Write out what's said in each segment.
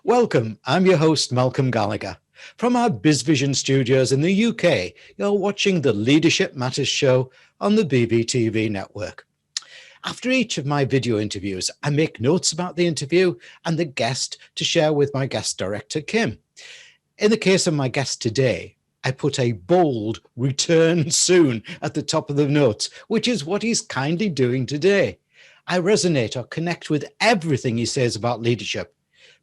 Welcome, I'm your host, Malcolm Gallagher. From our BizVision studios in the UK, you're watching the Leadership Matters show on the BVTV network. After each of my video interviews, I make notes about the interview and the guest to share with my guest director, Kim. In the case of my guest today, I put a bold "return soon" at the top of the notes, which is what he's kindly doing today. I resonate or connect with everything he says about leadership.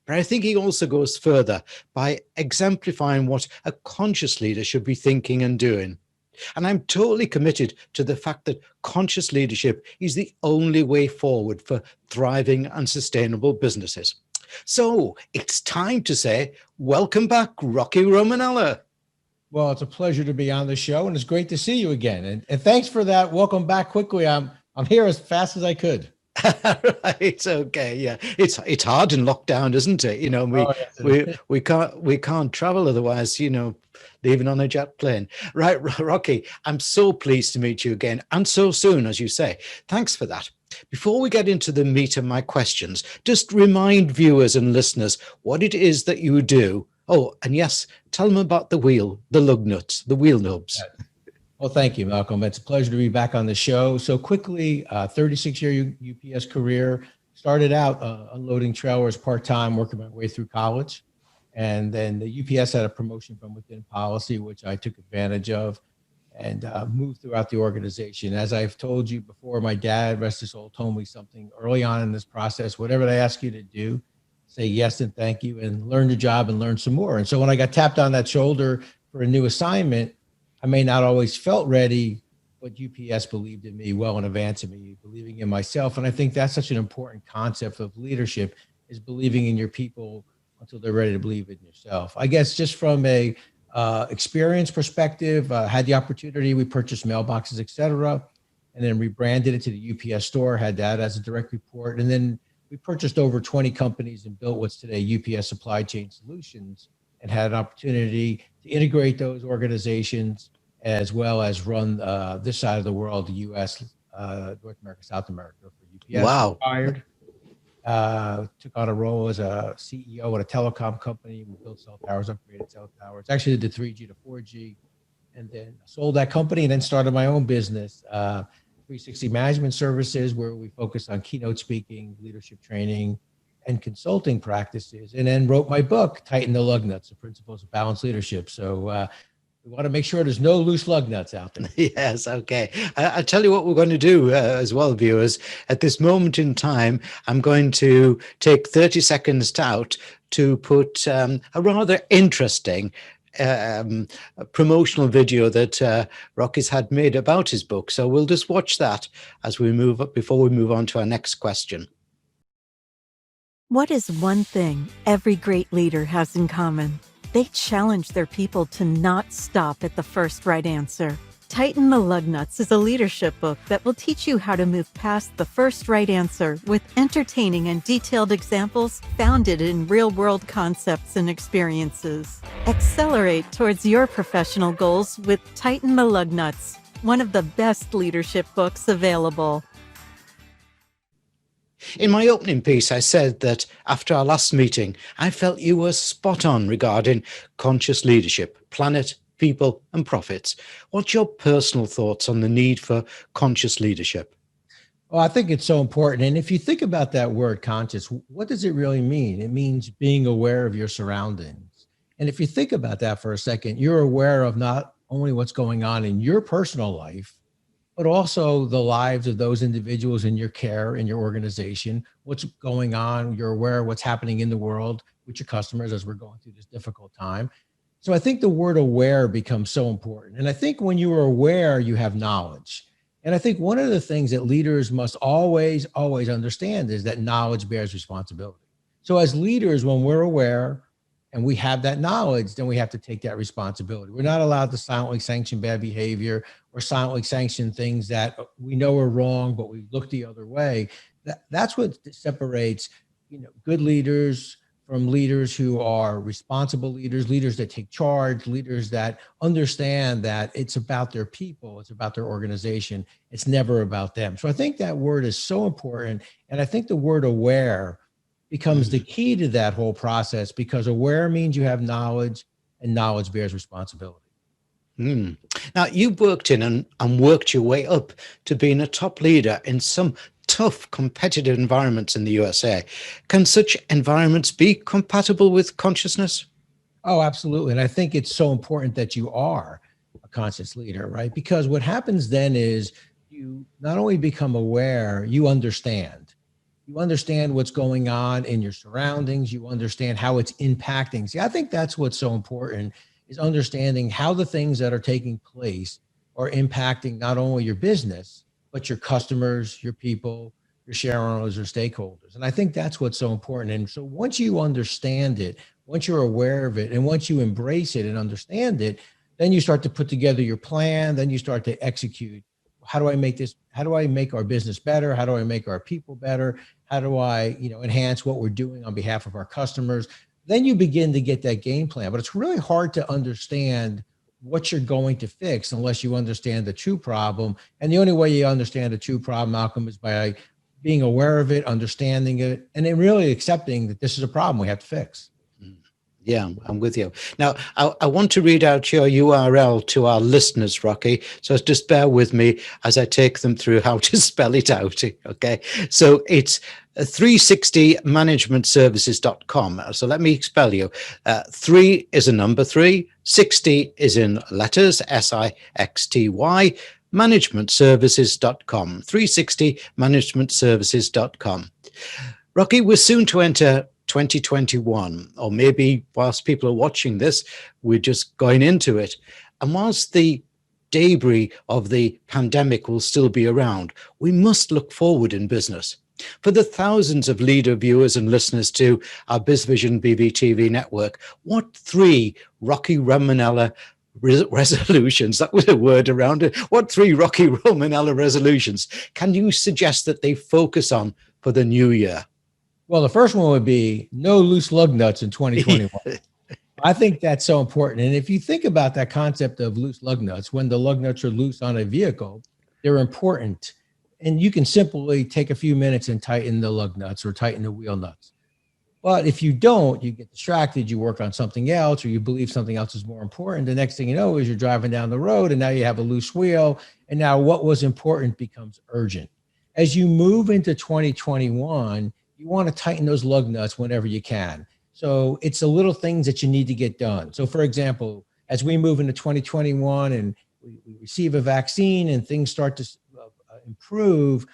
But I think he also goes further by exemplifying what a conscious leader should be thinking and doing. And I'm totally committed to the fact that conscious leadership is the only way forward for thriving and sustainable businesses. So it's time to say, welcome back, Rocky Romanella. Well, it's a pleasure to be on the show, and it's great to see you again. And thanks for that. Welcome back quickly. I'm here as fast as I could. Right. Okay. Yeah. It's hard in lockdown, isn't it? We can't travel otherwise, leaving on a jet plane. Right, Rocky, I'm so pleased to meet you again, and so soon, as you say. Thanks for that. Before we get into the meat of my questions, just remind viewers and listeners what it is that you do. Oh, and yes, tell them about the wheel nubs. Well, thank you, Malcolm. It's a pleasure to be back on the show. So quickly, 36-year UPS career. Started out unloading trailers part-time, working my way through college. And then the UPS had a promotion from within policy, which I took advantage of and moved throughout the organization. As I've told you before, my dad, rest his soul, told me something early on in this process: whatever they ask you to do, say yes and thank you, and learn the job and learn some more. And so when I got tapped on that shoulder for a new assignment, I may not always felt ready, but UPS believed in me well in advance of me believing in myself. And I think that's such an important concept of leadership, is believing in your people until they're ready to believe in yourself. I guess just from a experience perspective, had the opportunity, we purchased mailboxes, et cetera, and then rebranded it to the UPS store, had that as a direct report. And then we purchased over 20 companies and built what's today UPS Supply Chain Solutions, and had an opportunity to integrate those organizations as well as run this side of the world, the U.S., North America, South America for UPS. Wow. Retired, took on a role as a CEO at a telecom company. We built cell towers, upgraded cell towers, actually did the 3G to 4G, and then sold that company and then started my own business, 360 Management Services, where we focus on keynote speaking, leadership training, and consulting practices, and then wrote my book, Tighten the Lug Nuts, the Principles of Balanced Leadership. So we want to make sure there's no loose lug nuts out there. Yes, okay. I'll tell you what we're going to do as well, viewers. At this moment in time, I'm going to take 30 seconds out to put a rather interesting promotional video that Rocky's had made about his book. So we'll just watch that as we move up before we move on to our next question. What is one thing every great leader has in common? They challenge their people to not stop at the first right answer. Tighten the Lug Nuts is a leadership book that will teach you how to move past the first right answer with entertaining and detailed examples founded in real-world concepts and experiences. Accelerate towards your professional goals with Tighten the Lug Nuts, one of the best leadership books available. In my opening piece, I said that after our last meeting, I felt you were spot on regarding conscious leadership, planet, people, and profits. What's your personal thoughts on the need for conscious leadership? Well, I think it's so important. And if you think about that word conscious, what does it really mean? It means being aware of your surroundings. And if you think about that for a second, you're aware of not only what's going on in your personal life, but also the lives of those individuals in your care, in your organization, what's going on. You're aware of what's happening in the world with your customers as we're going through this difficult time. So I think the word aware becomes so important. And I think when you are aware, you have knowledge. And I think one of the things that leaders must always understand is that knowledge bears responsibility. So as leaders, when we're aware and we have that knowledge, then we have to take that responsibility. We're not allowed to silently sanction bad behavior or silently sanction things that we know are wrong, but we look the other way. That's what separates, good leaders from leaders who are responsible leaders, leaders that take charge, leaders that understand that it's about their people, it's about their organization, it's never about them. So I think that word is so important. And I think the word aware becomes the key to that whole process, because aware means you have knowledge, and knowledge bears responsibility. Mm. Now, you've worked in and worked your way up to being a top leader in some tough competitive environments in the USA. Can such environments be compatible with consciousness? Oh, absolutely. And I think it's so important that you are a conscious leader, right? Because what happens then is you not only become aware, you understand. You understand what's going on in your surroundings. You understand how it's impacting. See, I think that's what's so important, is understanding how the things that are taking place are impacting not only your business, but your customers, your people, your share owners or stakeholders. And I think that's what's so important. And so once you understand it, once you're aware of it, and once you embrace it and understand it, then you start to put together your plan. Then you start to execute. How do I make this? How do I make our business better? How do I make our people better? How do I, enhance what we're doing on behalf of our customers? Then you begin to get that game plan. But it's really hard to understand what you're going to fix unless you understand the true problem. And the only way you understand the true problem, Malcolm, is by being aware of it, understanding it, and then really accepting that this is a problem we have to fix. Yeah, I'm with you. Now, I want to read out your URL to our listeners, Rocky. So just bear with me as I take them through how to spell it out. Okay. So it's 360managementservices.com. So let me spell you. 3 is a number 3, 60 is in letters, SIXTY, managementservices.com, 360managementservices.com. Rocky, we're soon to enter 2021, or maybe whilst people are watching this, we're just going into it. And whilst the debris of the pandemic will still be around, we must look forward in business. For the thousands of leader viewers and listeners to our BizVision BVTV network, what 3 Rocky Romanella resolutions, that was a word around it, what 3 Rocky Romanella resolutions can you suggest that they focus on for the new year? Well, the first one would be no loose lug nuts in 2021. I think that's so important. And if you think about that concept of loose lug nuts, when the lug nuts are loose on a vehicle, they're important. And you can simply take a few minutes and tighten the lug nuts or tighten the wheel nuts. But if you don't, you get distracted, you work on something else, or you believe something else is more important. The next thing you know is you're driving down the road and now you have a loose wheel. And now what was important becomes urgent. As you move into 2021, you want to tighten those lug nuts whenever you can. So it's the little things that you need to get done. So for example, as we move into 2021 and we receive a vaccine and things start to improve,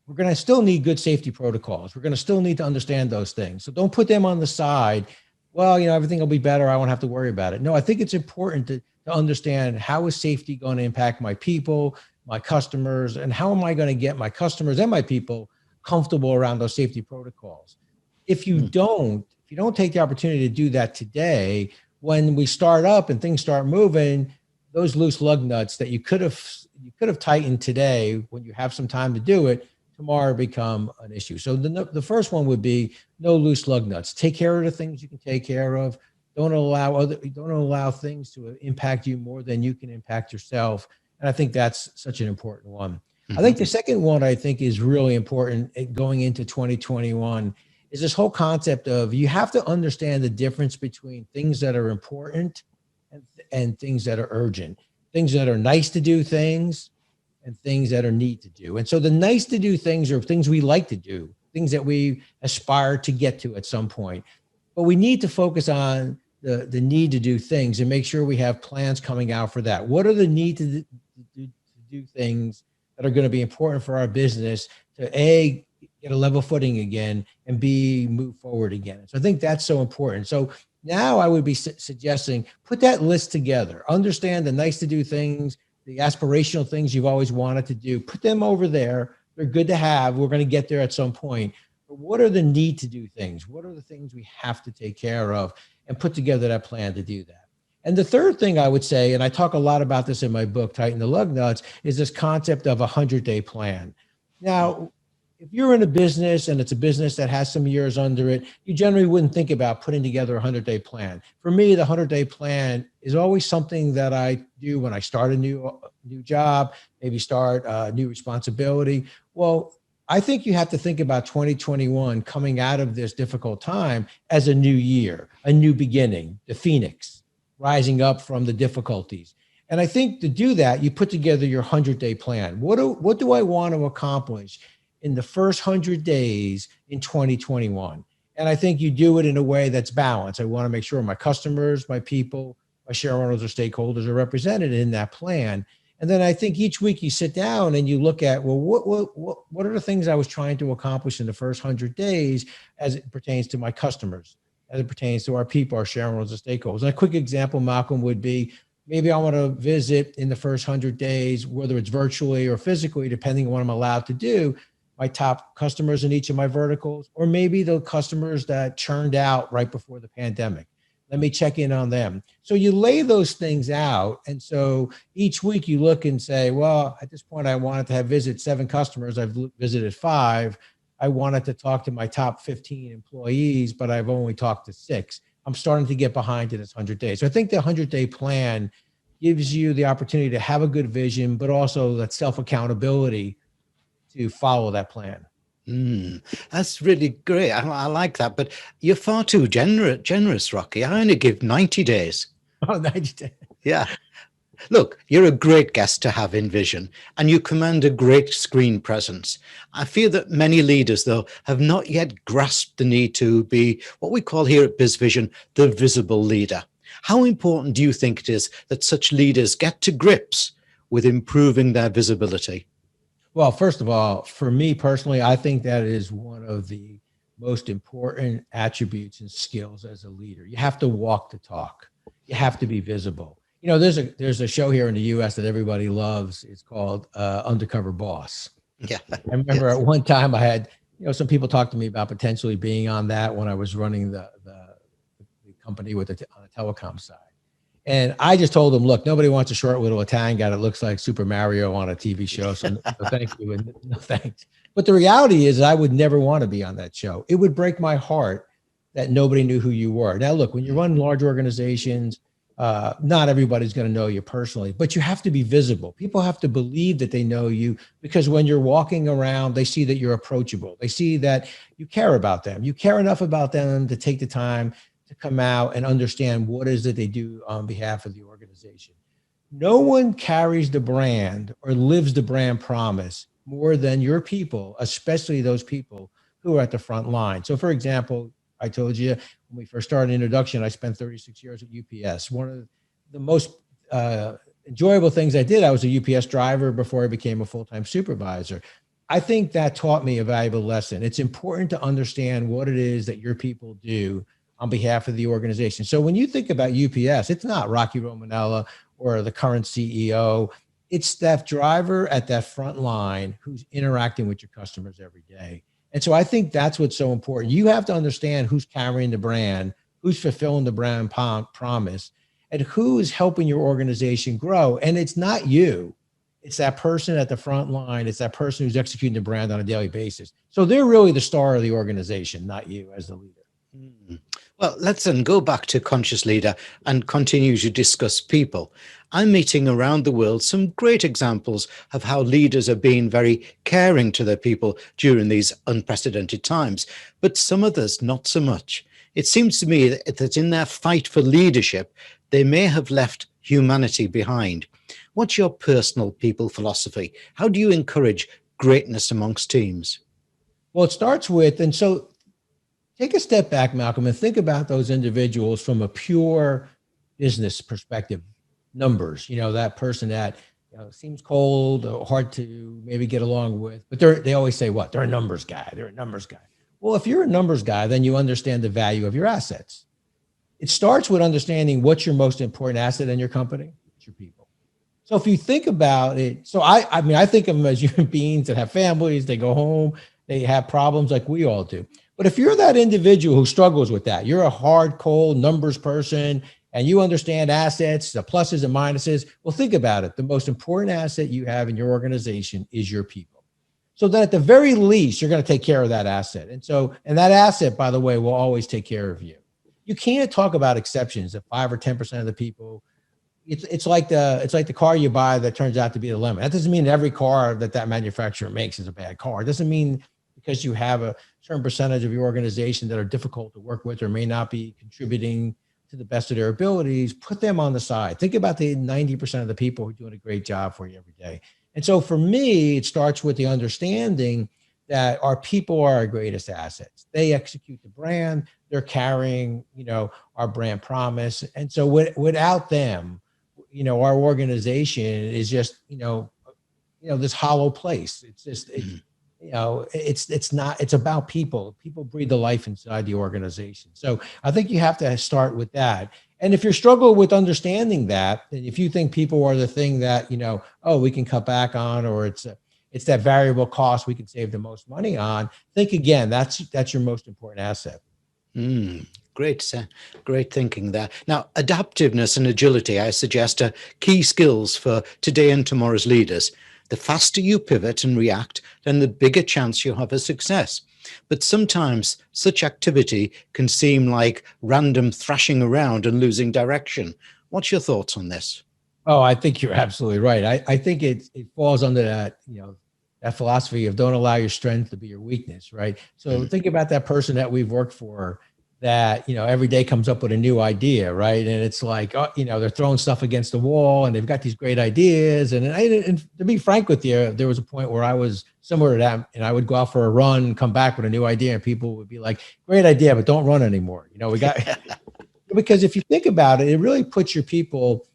we're going to still need good safety protocols. We're going to still need to understand those things. So don't put them on the side. Well, everything will be better. I won't have to worry about it. No, I think it's important to understand, how is safety going to impact my people, my customers, and how am I going to get my customers and my people comfortable around those safety protocols? If you don't take the opportunity to do that today, when we start up and things start moving, those loose lug nuts that you could have tightened today, when you have some time to do it, tomorrow become an issue. So the first one would be no loose lug nuts. Take care of the things you can take care of. Don't allow things to impact you more than you can impact yourself. And I think that's such an important one. I think the second one I think is really important going into 2021 is this whole concept of, you have to understand the difference between things that are important and things that are urgent, things that are nice to do things and things that are need to do. And so the nice to do things are things we like to do, things that we aspire to get to at some point. But we need to focus on the need to do things and make sure we have plans coming out for that. What are the need to do things that are going to be important for our business to A, get a level footing again, and B, move forward again. So I think that's so important. So now I would be suggesting, put that list together, understand the nice to do things, the aspirational things you've always wanted to do, put them over there. They're good to have. We're going to get there at some point. But what are the need to do things? What are the things we have to take care of, and put together that plan to do that? And the third thing I would say, and I talk a lot about this in my book, Tighten the Lug Nuts, is this concept of a 100-day plan. Now, if you're in a business and it's a business that has some years under it, you generally wouldn't think about putting together a 100-day plan. For me, the 100-day plan is always something that I do when I start a new job, maybe start a new responsibility. Well, I think you have to think about 2021 coming out of this difficult time as a new year, a new beginning, the phoenix rising up from the difficulties. And I think to do that, you put together your 100-day plan. What do I want to accomplish in the first 100 days in 2021? And I think you do it in a way that's balanced. I want to make sure my customers, my people, my shareholders or stakeholders are represented in that plan. And then I think each week you sit down and you look at, well, what are the things I was trying to accomplish in the first 100 days as it pertains to my customers, as it pertains to our people, our shareholders, and stakeholders. And a quick example, Malcolm, would be maybe I want to visit in the first 100 days, whether it's virtually or physically, depending on what I'm allowed to do, my top customers in each of my verticals, or maybe the customers that churned out right before the pandemic. Let me check in on them. So you lay those things out. And so each week you look and say, well, at this point, I wanted to have visit 7 customers. I've visited 5. I wanted to talk to my top 15 employees, but I've only talked to 6. I'm starting to get behind in this 100 days. So I think the 100-day plan gives you the opportunity to have a good vision, but also that self-accountability to follow that plan. That's really great. I like that. But you're far too generous, Rocky. I only give 90 days. Oh, 90 days. Yeah. Look, you're a great guest to have in Vision, and you command a great screen presence. I feel that many leaders, though, have not yet grasped the need to be what we call here at BizVision, the visible leader. How important do you think it is that such leaders get to grips with improving their visibility? Well, first of all, for me personally, I think that is one of the most important attributes and skills as a leader. You have to walk the talk. You have to be visible. You know, there's a show here in the U.S. that everybody loves. It's called Undercover Boss. Yeah. I remember at one time I had, some people talked to me about potentially being on that when I was running the company on the telecom side. And I just told them, look, nobody wants a short little Italian guy that looks like Super Mario on a TV show. So no, thank you and no thanks. But the reality is I would never want to be on that show. It would break my heart that nobody knew who you were. Now, look, when you run large organizations, not everybody's going to know you personally, but you have to be visible. People have to believe that they know you, because when you're walking around, they see that you're approachable. They see that you care about them. You care enough about them to take the time to come out and understand what is it they do on behalf of the organization. No one carries the brand or lives the brand promise more than your people, especially those people who are at the front line. So for example, I told you when we first started introduction, I spent 36 years at UPS. One of the most enjoyable things I did, I was a UPS driver before I became a full-time supervisor. I think that taught me a valuable lesson. It's important to understand what it is that your people do on behalf of the organization. So when you think about UPS, it's not Rocky Romanella or the current CEO. It's that driver at that front line who's interacting with your customers every day. And so I think that's what's so important. You have to understand who's carrying the brand, who's fulfilling the brand promise, and who is helping your organization grow. And it's not you. It's that person at the front line. It's that person who's executing the brand on a daily basis. So they're really the star of the organization, not you as the leader. Well, let's then go back to Conscious Leader and continue to discuss people. I'm meeting around the world some great examples of how leaders are being very caring to their people during these unprecedented times, but some others not so much. It seems to me that in their fight for leadership, they may have left humanity behind. What's your personal people philosophy? How do you encourage greatness amongst teams? Well, it starts with, and so take a step back, Malcolm, and think about those individuals from a pure business perspective. Numbers, that person that seems cold or hard to maybe get along with, but they always say what? They're a numbers guy. They're a numbers guy. Well, if you're a numbers guy, then you understand the value of your assets. It starts with understanding what's your most important asset in your company. It's your people. So if you think about it, so I think of them as human beings that have families, they go home, they have problems like we all do. But if you're that individual who struggles with that, you're a hard, cold numbers person, and you understand assets, the pluses and minuses, well, think about it. The most important asset you have in your organization is your people. So that at the very least, you're going to take care of that asset. And that asset, by the way, will always take care of you. You can't talk about exceptions that 5 or 10% of the people it's like the car you buy that turns out to be the lemon. That doesn't mean every car that manufacturer makes is a bad car. It doesn't mean because you have a certain percentage of your organization that are difficult to work with or may not be contributing to the best of their abilities, put them on the side. Think about the 90% of the people who are doing a great job for you every day. And so for me, it starts with the understanding that our people are our greatest assets. They execute the brand. They're carrying, our brand promise. And so without them, our organization is just, this hollow place. It's just, it's about people. People breathe the life inside the organization. So I think you have to start with that. And if you're struggling with understanding that, and if you think people are the thing that, we can cut back on, or it's that variable cost we can save the most money on, think again, that's your most important asset. Great thinking there. Now, adaptiveness and agility, I suggest, are key skills for today and tomorrow's leaders. The faster you pivot and react, then the bigger chance you have of success. But sometimes such activity can seem like random thrashing around and losing direction. What's your thoughts on this? Oh, I think you're absolutely right. I think it falls under that, that philosophy of don't allow your strength to be your weakness, right? So think about that person that we've worked for that, every day comes up with a new idea, right? And it's like, they're throwing stuff against the wall and they've got these great ideas. And to be frank with you, there was a point where I was similar to that, and I would go out for a run and come back with a new idea and people would be like, great idea, but don't run anymore. We got, because if you think about it, it really puts your people,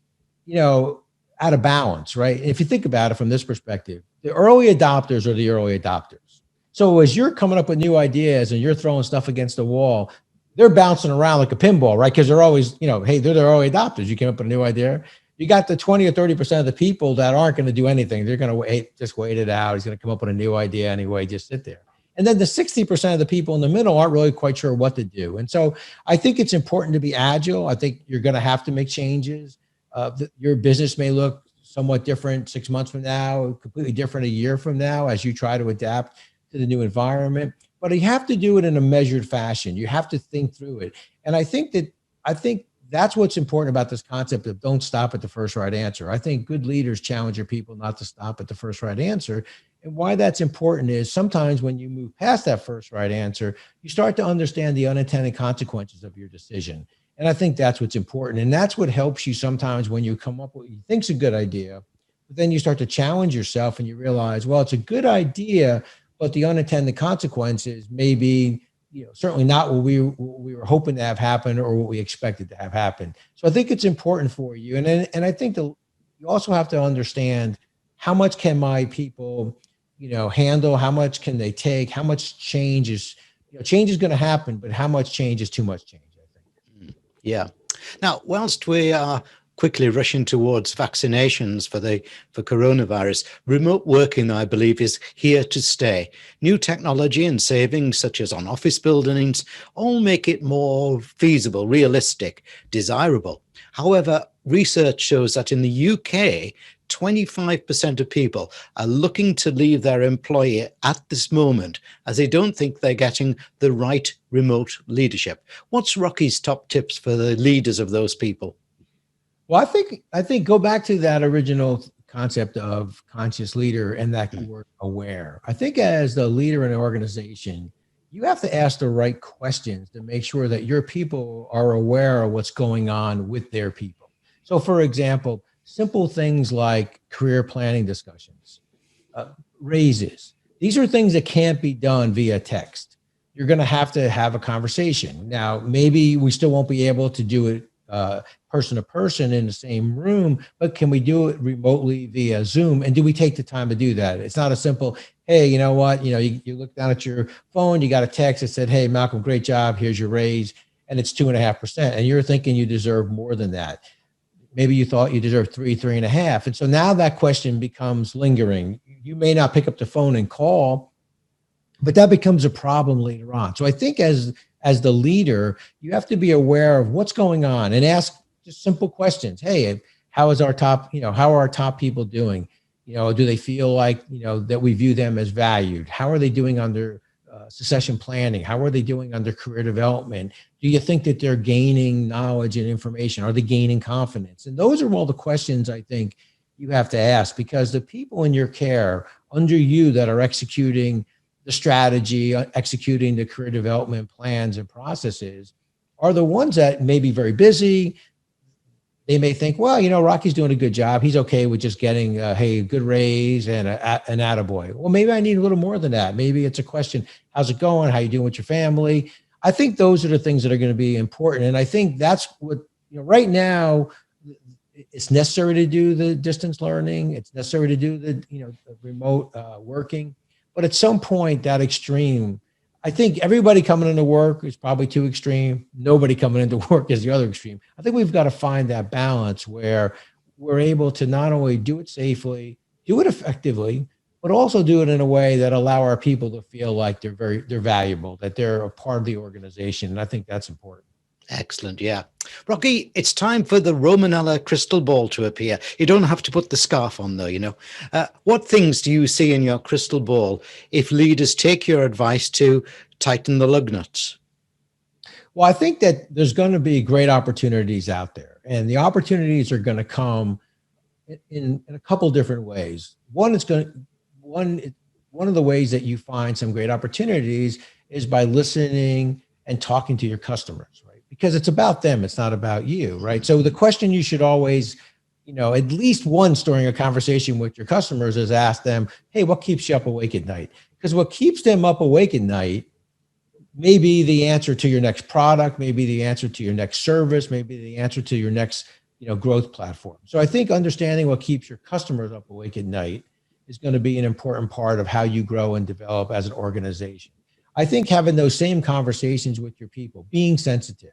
out of balance, right? If you think about it from this perspective, the early adopters are the early adopters. So as you're coming up with new ideas and you're throwing stuff against the wall, they're bouncing around like a pinball, right? Because they're always, hey, they're the early adopters. You came up with a new idea. You got the 20 or 30% of the people that aren't going to do anything. They're going to just wait it out. He's going to come up with a new idea anyway, just sit there. And then the 60% of the people in the middle aren't really quite sure what to do. And so I think it's important to be agile. I think you're going to have to make changes. Your business may look somewhat different 6 months from now, completely different a year from now as you try to adapt to the new environment. But you have to do it in a measured fashion. You have to think through it. And I think that's what's important about this concept of don't stop at the first right answer. I think good leaders challenge your people not to stop at the first right answer. And why that's important is sometimes when you move past that first right answer, you start to understand the unintended consequences of your decision. And I think that's what's important. And that's what helps you sometimes when you come up with what you think's a good idea, but then you start to challenge yourself and you realize, well, it's a good idea, but the unintended consequences may be, certainly not what we were hoping to have happen or what we expected to have happen. So I think it's important for you. And I think you also have to understand how much can my people, handle, how much can they take, how much change is going to happen, but how much change is too much change, I think. Yeah. Now, whilst we are quickly rushing towards vaccinations for coronavirus, remote working, I believe, is here to stay. New technology and savings, such as on office buildings, all make it more feasible, realistic, desirable. However, research shows that in the UK, 25% of people are looking to leave their employer at this moment as they don't think they're getting the right remote leadership. What's Rocky's top tips for the leaders of those people? Well, I think go back to that original concept of conscious leader and that word aware. I think as the leader in an organization, you have to ask the right questions to make sure that your people are aware of what's going on with their people. So, for example, simple things like career planning discussions, raises. These are things that can't be done via text. You're going to have a conversation. Now, maybe we still won't be able to do it person to person in the same room, but can we do it remotely via Zoom? And do we take the time to do that? It's not a simple, hey, you know what? You look down at your phone, you got a text that said, hey, Malcolm, great job. Here's your raise. And it's 2.5%. And you're thinking you deserve more than that. Maybe you thought you deserved 3.5. And so now that question becomes lingering. You may not pick up the phone and call, but that becomes a problem later on. So I think as the leader, you have to be aware of what's going on and ask just simple questions. Hey, how are our top people doing? Do they feel like, that we view them as valued? How are they doing on their succession planning? How are they doing under career development? Do you think that they're gaining knowledge and information? Are they gaining confidence? And those are all the questions I think you have to ask, because the people in your care under you that are executing the strategy, executing the career development plans and processes are the ones that may be very busy. They may think, well, Rocky's doing a good job. He's okay with just getting a good raise and an attaboy. Well, maybe I need a little more than that. Maybe it's a question, how's it going? How you doing with your family? I think those are the things that are going to be important. And I think that's what, right now, it's necessary to do the distance learning. It's necessary to do the remote working. But at some point, that extreme, I think everybody coming into work is probably too extreme. Nobody coming into work is the other extreme. I think we've got to find that balance where we're able to not only do it safely, do it effectively, but also do it in a way that allow our people to feel like they're valuable, that they're a part of the organization. And I think that's important. Excellent. Yeah. Rocky, it's time for the Romanella crystal ball to appear. You don't have to put the scarf on though, What things do you see in your crystal ball if leaders take your advice to tighten the lug nuts? Well, I think that there's going to be great opportunities out there, and the opportunities are going to come in a couple different ways. One of the ways that you find some great opportunities is by listening and talking to your customers, right? Because it's about them. It's not about you, right? So the question you should always, at least once during a conversation with your customers is ask them, hey, what keeps you up awake at night? Because what keeps them up awake at night may be the answer to your next product, maybe the answer to your next service, maybe the answer to your next, growth platform. So I think understanding what keeps your customers up awake at night is going to be an important part of how you grow and develop as an organization. I think having those same conversations with your people, being sensitive,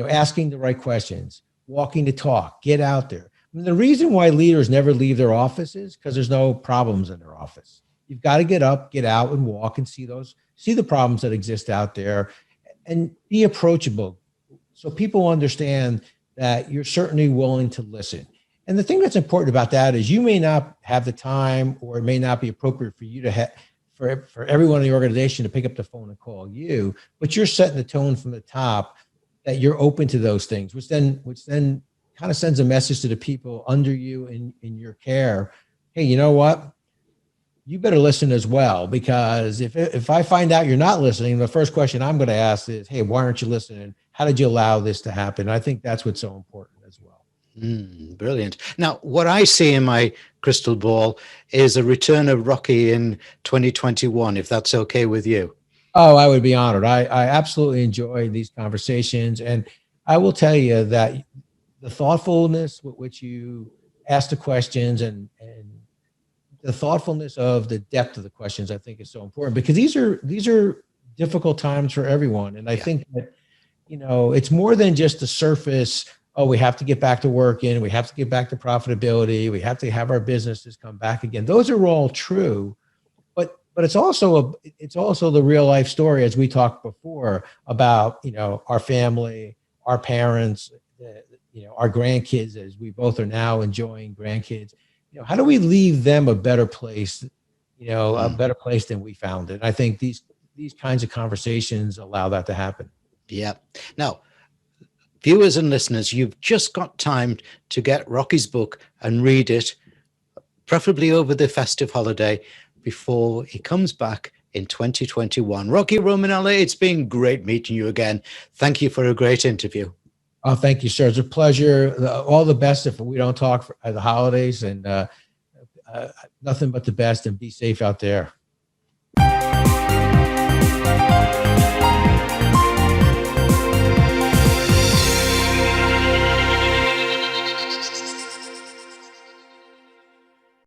asking the right questions, walking the talk, get out there. I mean, the reason why leaders never leave their office is because there's no problems in their office. You've got to get up, get out and walk and see the problems that exist out there and be approachable. So people understand that you're certainly willing to listen. And the thing that's important about that is you may not have the time, or it may not be appropriate for you to for everyone in the organization to pick up the phone and call you, but you're setting the tone from the top that you're open to those things, which then kind of sends a message to the people under you in your care. Hey, you know what? You better listen as well, because if I find out you're not listening, the first question I'm going to ask is, hey, why aren't you listening? How did you allow this to happen? And I think that's what's so important as well. Brilliant. Now, what I see in my crystal ball is a return of Rocky in 2021, if that's okay with you. Oh, I would be honored. I absolutely enjoy these conversations. And I will tell you that the thoughtfulness with which you ask the questions and the thoughtfulness of the depth of the questions, I think is so important, because these are difficult times for everyone. And I think that, it's more than just the surface. Oh, we have to get back to working. We have to get back to profitability. We have to have our businesses come back again. Those are all true, but it's also the real life story, as we talked before about, our family, our parents, our grandkids, as we both are now enjoying grandkids. How do we leave them a better place, a better place than we found it? I think these kinds of conversations allow that to happen. Yeah. Now, viewers and listeners, you've just got time to get Rocky's book and read it, preferably over the festive holiday before he comes back in 2021. Rocky Romanella, it's been great meeting you again. Thank you for a great interview. Oh, thank you, sir. It's a pleasure. All the best if we don't talk at the holidays, and nothing but the best, and be safe out there.